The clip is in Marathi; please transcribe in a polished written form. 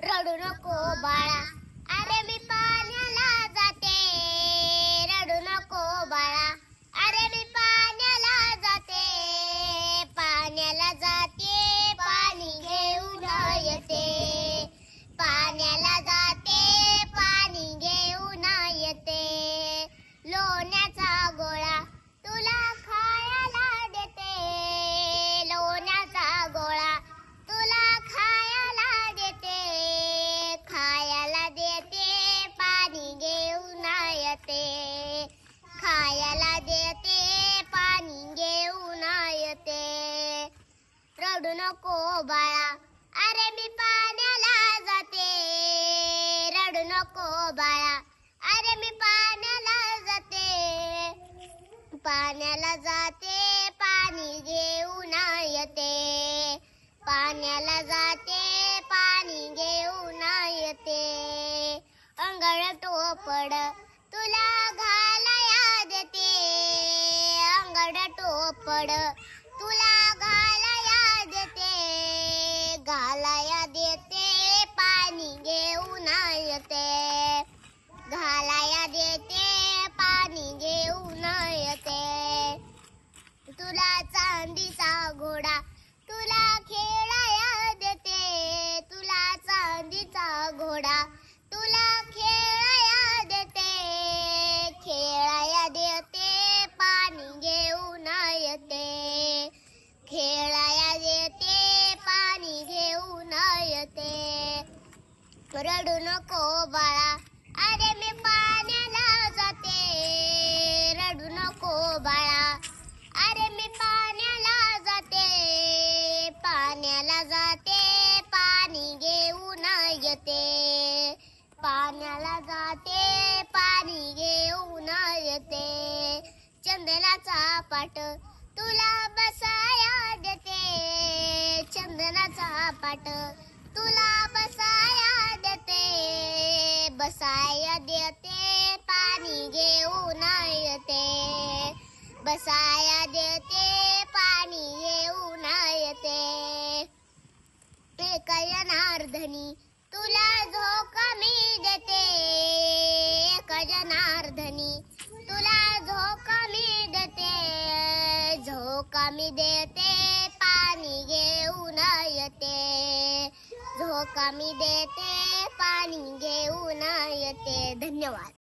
रडू नको बाळा, अरे मी पाण्याला जाते. रडू नको बाळा, अरे मी पाण्याला जाते. पाण्याला जाते, पाणी घेऊन येते. पाण्याला जाते, पाणी घेऊन येते. लोण्याचा गोळा तुला खायला देते. लोण्याचा गोळा तुला खायला देते. खायला देते, पाणी घेऊन येते. खायला देते, पाणी घेऊन येते. रडू नको बाळा, अरे मी पाण्याला जाते. रडू नको बाळा, अरे मी पाण्याला जाते. पाण्याला जाते, पाणी घेऊन येते. पाण्याला जाते, पाणी घेऊन येते. अंगड टोपड तुला घालाया देते. अंगड टोपड तुला घालाया देते. घालाया देते, पाणी घेऊन येते. घालाया देते, पाणी घेऊन येते. तुला चांदीचा घोडा तुला खेळाया देते. तुला चांदीचा घोडा तुला खेळाया देते. खेळाया देते, पाणी घेऊन येते. खेळाया देते, पाणी घेऊन येते. रडू नको बाळा, अरे मी पाण्याला जाते. रडू नको बाळा, अरे मी पाण्याला जाते. पाण्याला जाते, पाणी घेऊन येते. पाण्याला जाते, पाणी घेऊन येते. चंदनाचा पाट तुला बसाया देते. चंदनाचा पाट तुला बसाया देते. बसाया देते, पाणी घेऊन येते. बसाया देते, पाणी घेऊन येते. एक जनार्दनी तुला झोका मी देते. एक जनार्दनी तुला झोका मी देते. झोका मी देते, पाणी घेऊन येते. झोका मी देते, पाणी घेऊन येते. धन्यवाद.